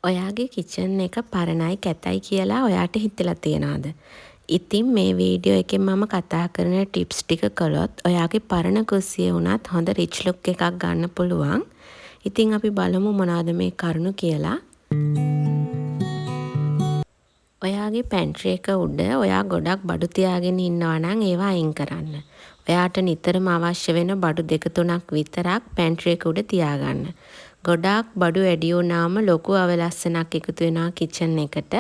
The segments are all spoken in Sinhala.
ඔයාගේ කිචන් එක පරණයි කැතයි කියලා ඔයාට හිතලා තියෙනවද? ඉතින් මේ වීඩියෝ එකෙන් මම කතා කරන ටිප්ස් ටික කළොත් ඔයාගේ පරණ කුස්සිය වුණත් හොඳ රිච් ලුක් එකක් ගන්න පුළුවන්. ඉතින් අපි බලමු මොනවද මේ කරුණු කියලා. ඔයාගේ පැන්ට්‍රි එක උඩ ඔයා ගොඩක් බඩු තියාගෙන ඉන්නවා නම් ඒවා අයින් කරන්න. ඔයාට නිතරම අවශ්‍ය වෙන බඩු 2-3ක් විතරක් පැන්ට්‍රි එක උඩ තියාගන්න. ගොඩාක් බඩු වැඩි වුණාම ලොකු අවලස්සනක් එකතු වෙනවා කිචන් එකට.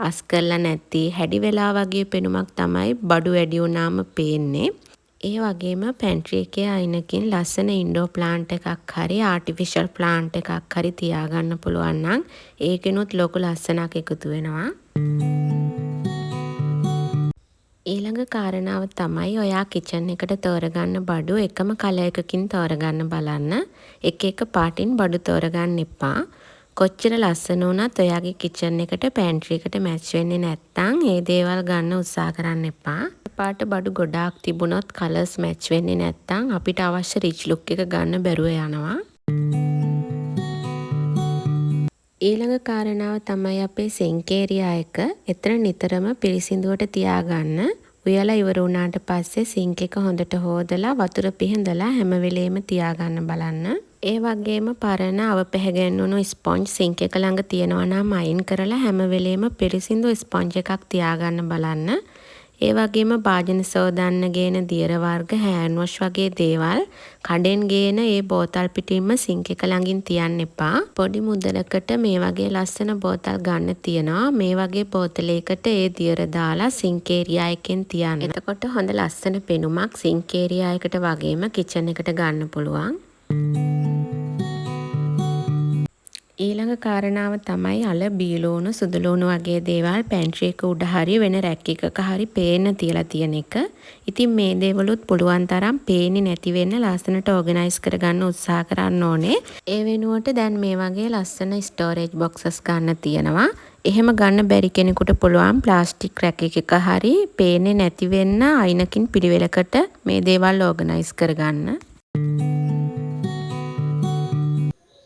අස් කරලා නැති හැඩි වෙලා වගේ පෙනුමක් තමයි බඩු වැඩි වුණාම පේන්නේ. ඒ වගේම පැන්ට්‍රි එකේ අයිනකින් ලස්සන ඉන්ඩෝර් ප්ලාන්ට් එකක් හරි ආටිෆිෂල් ප්ලාන්ට් එකක් හරි තියාගන්න පුළුවන් නම් ඒකිනුත් ලොකු ලස්සනක් එකතු වෙනවා. ඊළඟ කාරණාව තමයි ඔයා කිචන් එකට තෝරගන්න බඩු එකම කලර් එකකින් තෝරගන්න බලන්න. එක එක පාටින් බඩු තෝරගන්න එපා. කොච්චර ලස්සන වුණත් ඔයාගේ කිචන් එකට පැන්ට්‍රි එකට මැච් වෙන්නේ නැත්නම් ඒ දේවල් ගන්න උත්සාහ කරන්න එපා. පාට බඩු ගොඩාක් තිබුණොත් කලර්ස් මැච් වෙන්නේ නැත්නම් අපිට අවශ්‍ය රිච් ලුක් එක ගන්න බැරුව යනවා. ඊළඟ කාරණාව තමයි අපේ සින්ක් ඒරියා එක. එතන නිතරම පිරිසිදුවට තියාගන්න. උයලා ඉවර වුණාට පස්සේ සින්ක් එක හොඳට හොදලා වතුර පිහදලා හැම වෙලේම තියාගන්න බලන්න. ඒ වගේම පරණ අවපැහැගැන්වුණු ස්පොන්ජ් සින්ක් එක ළඟ තියෙනවා නම් අයින් කරලා හැම වෙලේම පිරිසිදු ස්පොන්ජ් එකක් තියාගන්න බලන්න. ඒ වගේම භාජන සෝදන්න ගේන දියර වර්ග හෑන්ඩ් වොෂ් වගේ දේවල් කඩෙන් ගේන ඒ බෝතල් පිටින්ම සින්ක් එක ළඟින් තියන්න එපා. පොඩි මුදලකට මේ වගේ ලස්සන බෝතල් ගන්න තියනවා. මේ වගේ බෝතලයකට ඒ දියර දාලා සින්ක් ඒරියා එකෙන් තියන්න. එතකොට හොඳ ලස්සන පෙනුමක් සින්ක් ඒරියා එකට වගේම කිචන් එකට ගන්න පුළුවන්. ඊළඟ කාරණාව තමයි අල බීලෝණු සුදුලෝණු වගේ දේවල් පැන්ට්‍රි එක උඩ හරි වෙන රැක් එකක හරි පේන්න තියලා තියෙන එක. ඉතින් මේ දේවලුත් පුළුවන් තරම් පේන්නේ නැති වෙන්න ලස්සනට ඕගනයිස් කරගන්න උත්සාහ කරන්න ඕනේ. ඒ වෙනුවට දැන් මේ වගේ ලස්සන ස්ටෝරේජ් බොක්සස් ගන්න තියෙනවා. එහෙම ගන්න බැරි කෙනෙකුට පුළුවන් ප්ලාස්ටික් රැක් එකක හරි පේන්නේ නැති වෙන්න අයිනකින් පිළිවෙලකට මේ දේවල් ඕගනයිස් කරගන්න.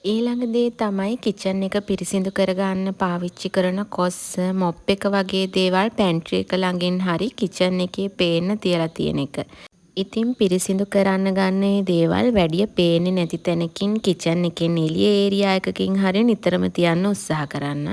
ඊළඟ දේ තමයි කිචන් එක පිරිසිදු කරගන්න පාවිච්චි කරන කොස්ස මොප් එක වගේ දේවල් පැන්ට්‍රි එක ළඟින් හරි කිචන් එකේ පේන්න තියලා තියෙන එක. ඉතින් පිරිසිදු කරන්න ගන්න මේ දේවල් වැඩිය පේන්නේ නැති තැනකින් කිචන් එකෙන් එළිය ඒරියා එකකින් හරි නිතරම තියන්න උත්සාහ කරන්න.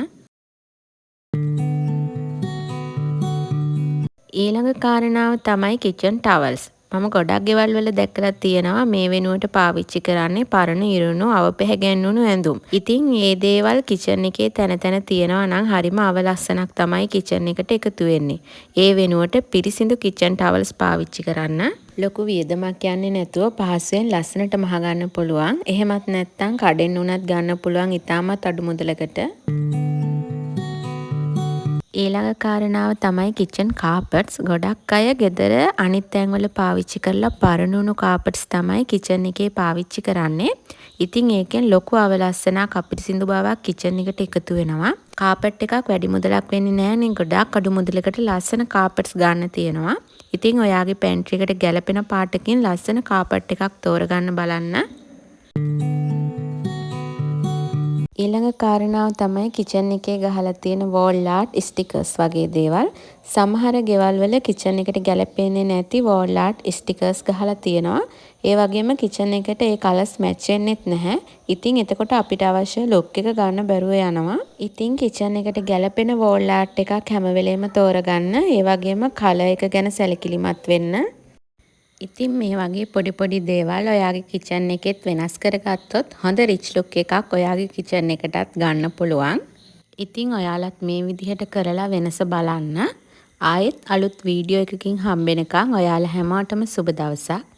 ඊළඟ කාරණාව තමයි කිචන් ටවල්ස්. මම ගොඩක් ගෙවල් වල දැකලා තියෙනවා මේ වෙනුවට පාවිච්චි කරන්නේ පරණ ඉරුණු අවපැහැගැන්වුණු ඇඳුම්. ඉතින් මේ දේවල් කිචන් එකේ තැන තැන තියෙනවා නම් හරිම අවලස්සනක් තමයි කිචන් එකට එකතු වෙන්නේ. ඒ වෙනුවට පිරිසිදු කිචන් ටවල්ස් පාවිච්චි කරන්න. ලොකු වියදමක් යන්නේ නැතුව පහසුවෙන් ලස්සනට මහ ගන්න පුළුවන්. එහෙමත් නැත්නම් කඩෙන් උනත් ගන්න පුළුවන් ඉතාමත් අඩු මුදලකට. ඊළඟ කාරණාව තමයි කිචන් කාපට්ස්. ගොඩක් අය ගෙදර අනිත් තැන්වල පාවිච්චි කරලා පරණුණු කාපට්ස් තමයි කිචන් එකේ පාවිච්චි කරන්නේ. ඉතින් ඒකෙන් ලොකු අවලස්සනක් අපිරිසිදු බවක් කිචන් එකට එකතු වෙනවා. කාපට් එකක් වැඩි මුදලක් වෙන්නේ නැහැ නේ. ගොඩක් අඩු මුදලකට ලස්සන කාපට්ස් ගන්න තියෙනවා. ඉතින් ඔයාගේ පැන්ට්‍රි එකට ගැලපෙන පාටකින් ලස්සන කාපට් එකක් තෝරගන්න බලන්න. ඊළඟ කාරණාව තමයි කිචන් එකේ ගහලා තියෙන වෝල් ආර්ට් ස්ටිකර්ස් වගේ දේවල්. සමහර ගෙවල් වල කිචන් එකට ගැලපෙන්නේ නැති වෝල් ආර්ට් ස්ටිකර්ස් ගහලා තියෙනවා. ඒ වගේම කිචන් එකට ඒ කලර්ස් මැච් වෙන්නේත් නැහැ. ඉතින් එතකොට අපිට අවශ්‍ය ලුක් එක ගන්න බැරුව යනවා. ඉතින් කිචන් එකට ගැලපෙන වෝල් ආර්ට් එකක් හැම වෙලේම තෝරගන්න. ඒ වගේම කලර් එක ගැන සැලකිලිමත් වෙන්න. ඉතින් මේ වගේ පොඩි පොඩි දේවල් ඔයාගේ කිචන් එකෙත් වෙනස් කරගත්තොත් හොඳ රිච් ලුක් එකක් ඔයාගේ කිචන් එකටත් ගන්න පුළුවන්. ඉතින් ඔයාලත් මේ විදිහට කරලා වෙනස බලන්න. ආයෙත් අලුත් වීඩියෝ එකකින් හම්බෙනකන් ඔයාලා හැමෝටම සුබ දවසක්.